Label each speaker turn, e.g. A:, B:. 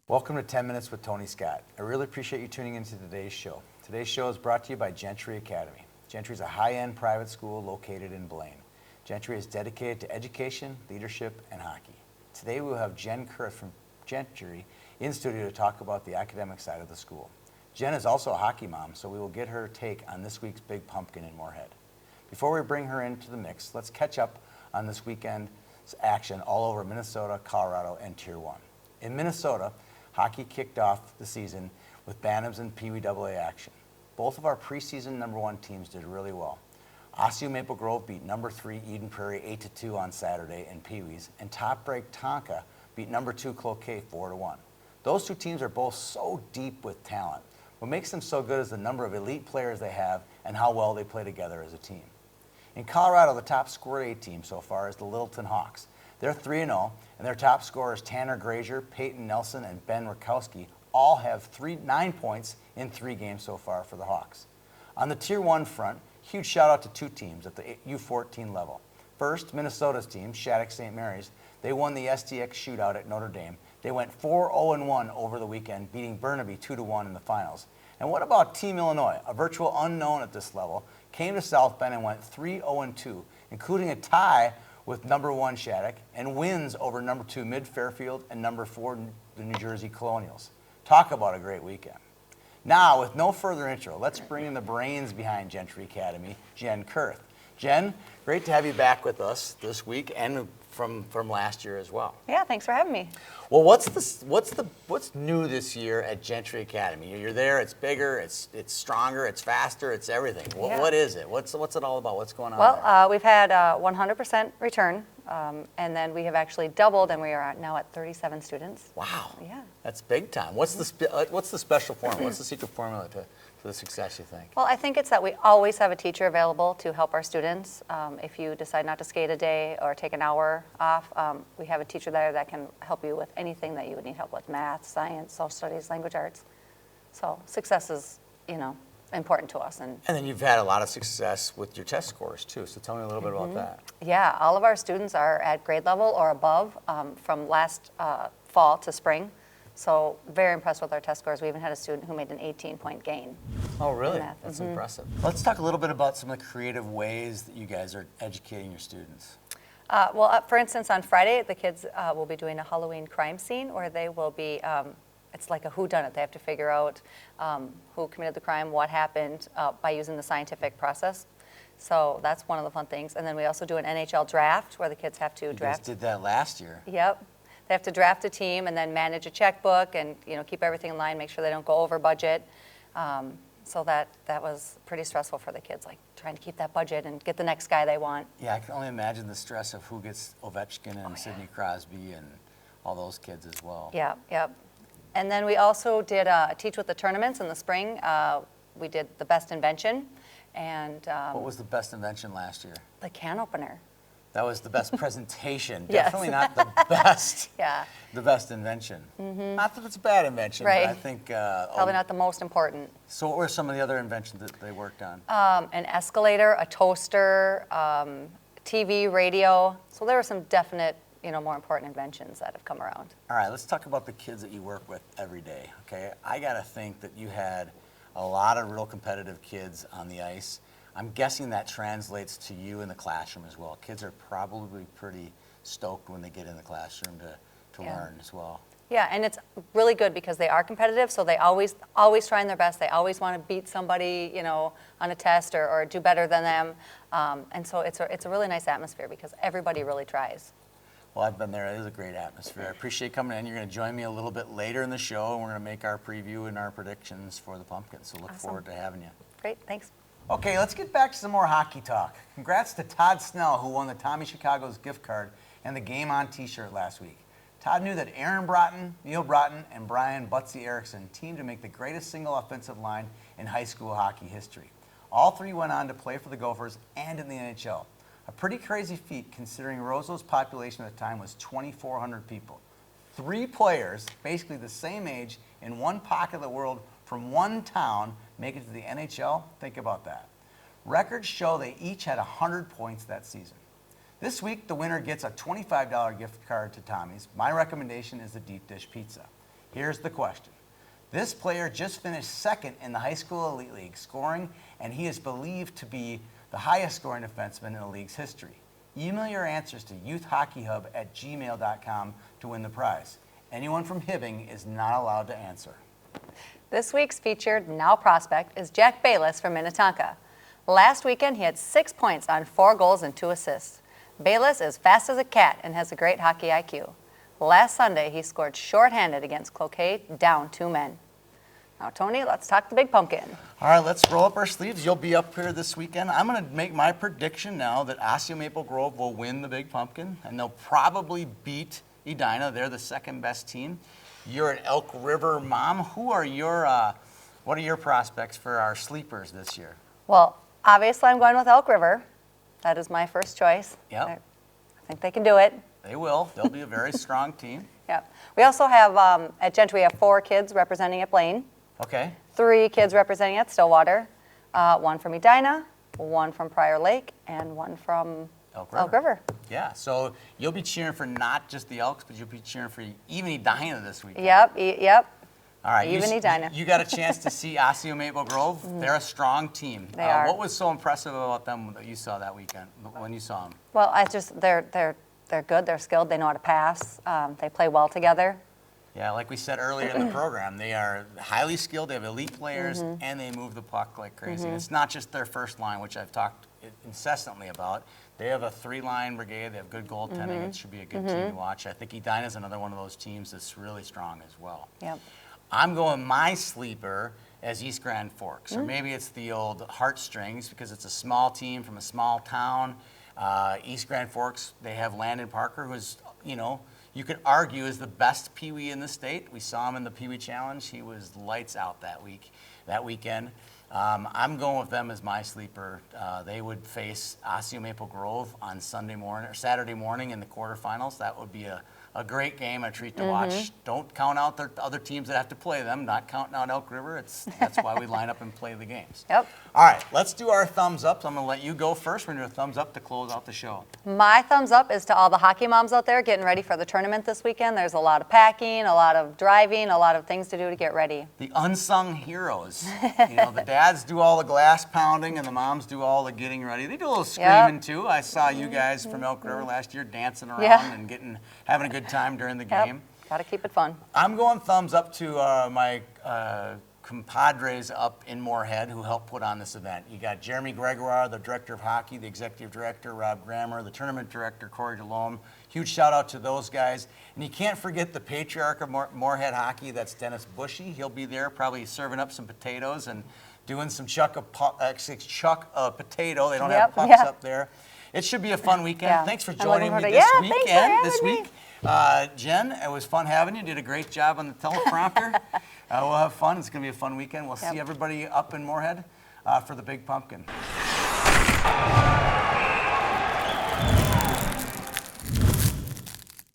A: Welcome to 10 Minutes with Tony Scott. I really appreciate you tuning into today's show. Today's show is brought to you by Gentry Academy. Gentry is a high-end private school located in Blaine. Gentry is dedicated to education, leadership, and hockey. Today we will have Jen Kurth from Gentry in studio to talk about the academic side of the school. Jen is also a hockey mom, so we will get her take on this week's Big Pumpkin in Moorhead. Before we bring her into the mix, let's catch up on this weekend's action all over Minnesota, Colorado, and Tier 1. In Minnesota, hockey kicked off the season with Bantams and Pee Wee AA action. Both of our preseason number 1 teams did really well. Osseo Maple Grove beat number 3 Eden Prairie 8-2 on Saturday in Pee Wees, and Top Break Tonka beat number 2 Cloquet 4-1. Those two teams are both so deep with talent. What makes them so good is the number of elite players they have and how well they play together as a team. In Colorado, the top scored A team so far is the Littleton Hawks. They're 3-0, and their top scorers Tanner Grazier, Peyton Nelson, and Ben Rakowski all have 9 points in 3 games so far for the Hawks. On the Tier 1 front, huge shout out to 2 teams at the U14 level. First, Minnesota's team, Shattuck St. Mary's, they won the STX shootout at Notre Dame. They went 4-0-1 over the weekend, beating Burnaby 2-1 in the finals. And what about Team Illinois, a virtual unknown at this level, came to South Bend and went 3-0-2, including a tie with number 1 Shattuck, and wins over number 2 Mid-Fairfield and number 4 the New Jersey Colonials. Talk about a great weekend. Now, with no further intro, let's bring in the brains behind Gentry Academy, Jen Kurth. Jen, great to have you back with us this week and from last year as well.
B: Yeah, thanks for having me.
A: Well, what's new this year at Gentry Academy? You're there. It's bigger. It's stronger. It's faster. It's everything. What is it? What's it all about? What's going on?
B: Well, we've had 100% return, and then we have actually doubled, and we are now at 37 students.
A: Wow.
B: Yeah.
A: That's big time. What's the special formula? What's the secret formula to the success, you think?
B: Well, I think it's that we always have a teacher available to help our students. If you decide not to skate a day or take an hour off, we have a teacher there that can help you with anything that you would need help with: math, science, social studies, language arts. So success is, important to us. And
A: then you've had a lot of success with your test scores too. So tell me a little bit about that.
B: Yeah, all of our students are at grade level or above from last fall to spring. So very impressed with our test scores. We even had a student who made an 18-point gain.
A: Oh, really?
B: In math.
A: That's impressive. Let's talk a little bit about some of the creative ways that you guys are educating your students.
B: For instance, on Friday, the kids will be doing a Halloween crime scene where they will be, it's like a whodunit. They have to figure out who committed the crime, what happened, by using the scientific process. So that's one of the fun things. And then we also do an NHL draft where the kids have to draft.
A: You guys did that last year.
B: Yep. They have to draft a team and then manage a checkbook and keep everything in line, make sure they don't go over budget. So that was pretty stressful for the kids, like trying to keep that budget and get the next guy they want.
A: Yeah, I can only imagine the stress of who gets Ovechkin and Sidney Crosby and all those kids as well.
B: Yep. And then we also did Teach with the tournaments in the spring. We did the best invention. And
A: what was the best invention last year?
B: The can opener.
A: That was the best presentation.
B: Yes.
A: Definitely not the best.
B: Yeah.
A: The best invention. Not that it's a bad invention,
B: Right.
A: but I think...
B: Probably not the most important.
A: So what were some of the other inventions that they worked on?
B: An escalator, a toaster, TV, radio. So there were some definite, more important inventions that have come around.
A: All right, let's talk about the kids that you work with every day, okay? I got to think that you had a lot of real competitive kids on the ice. I'm guessing that translates to you in the classroom as well. Kids are probably pretty stoked when they get in the classroom to learn as well.
B: Yeah, and it's really good because they are competitive, so they always trying their best. They always want to beat somebody, on a test or do better than them. And so it's a really nice atmosphere because everybody really tries.
A: Well, I've been there. It is a great atmosphere. I appreciate you coming in. You're going to join me a little bit later in the show, and we're going to make our preview and our predictions for the Pumpkins. So look forward to having you.
B: Great, thanks.
A: Okay, let's get back to some more hockey talk. Congrats to Todd Snell, who won the Tommy Chicago's gift card and the Game On t-shirt last week. Todd knew that Aaron Broughton, Neil Broughton, and Brian Butsy Erickson teamed to make the greatest single offensive line in high school hockey history. All 3 went on to play for the Gophers and in the NHL. A pretty crazy feat considering Roseau's population at the time was 2,400 people. 3 players, basically the same age, in one pocket of the world from one town, make it to the NHL. Think about that. Records show they each had 100 points that season. This week, the winner gets a $25 gift card to Tommy's. My recommendation is the deep dish pizza. Here's the question. This player just finished second in the high school elite league scoring, and he is believed to be the highest scoring defenseman in the league's history. Email your answers to youthhockeyhub@gmail.com to win the prize. Anyone from Hibbing is not allowed to answer.
B: This week's featured now prospect is Jack Bayless from Minnetonka. Last weekend, he had 6 points on 4 goals and 2 assists. Bayless is fast as a cat and has a great hockey IQ. Last Sunday, he scored shorthanded against Cloquet, down 2 men. Now, Tony, let's talk the Big Pumpkin.
A: All right, let's roll up our sleeves. You'll be up here this weekend. I'm going to make my prediction now that Osseo Maple Grove will win the Big Pumpkin, and they'll probably beat Edina. They're the second best team. You're an Elk River mom. What are your prospects for our sleepers this year?
B: Well, obviously, I'm going with Elk River. That is my first choice.
A: Yep.
B: I think they can do it.
A: They will. They'll be a very strong team.
B: Yep. We also have, at Gentry, we have 4 kids representing at Blaine.
A: Okay.
B: 3 kids representing at Stillwater, 1 from Edina, 1 from Prior Lake, and 1 from Elk River.
A: Yeah, so you'll be cheering for not just the Elks, but you'll be cheering for even Edina this weekend.
B: Yep.
A: All right,
B: Even Edina.
A: You got a chance to see Osseo Maple Grove. They're a strong team.
B: They are.
A: What was so impressive about them that you saw that weekend when you saw them?
B: Well, they're good, they're skilled, they know how to pass, they play well together.
A: Yeah, like we said earlier in the program, they are highly skilled, they have elite players, and they move the puck like crazy. It's not just their first line, which I've talked incessantly about. They have a 3-line brigade, they have good goaltending, it should be a good team to watch. I think Edina is another one of those teams that's really strong as well.
B: Yep.
A: I'm going my sleeper as East Grand Forks, or maybe it's the old heartstrings because it's a small team from a small town. East Grand Forks, they have Landon Parker, who's, you could argue is the best Pee-wee in the state. We saw him in the Pee-wee Challenge. He was lights out that weekend. I'm going with them as my sleeper. They would face Osseo Maple Grove on Saturday morning in the quarterfinals. That would be a great game, a treat to watch. Don't count out the other teams that have to play them, not counting out Elk River. That's why we line up and play the games.
B: Yep.
A: All right, let's do our thumbs ups. I'm going to let you go first. We're going to do a thumbs up to close out the show.
B: My thumbs up is to all the hockey moms out there getting ready for the tournament this weekend. There's a lot of packing, a lot of driving, a lot of things to do to get ready.
A: The unsung heroes. The dads do all the glass pounding and the moms do all the getting ready. They do a little screaming too. I saw you guys from Elk River last year dancing around and having a good time during the game.
B: Got to keep it fun.
A: I'm going thumbs up to my compadres up in Moorhead who helped put on this event. You got Jeremy Gregoire, the director of hockey, the executive director, Rob Grammer, the tournament director, Corey DeLome. Huge shout out to those guys. And you can't forget the patriarch of Moorhead hockey, that's Dennis Bushy. He'll be there probably serving up some potatoes and doing some chuck of potato. They don't have pucks up there. It should be a fun weekend.
B: Yeah.
A: Thanks for joining me this week. Jen, it was fun having you. You did a great job on the teleprompter. We'll have fun. It's going to be a fun weekend. We'll see everybody up in Moorhead for the Big Pumpkin.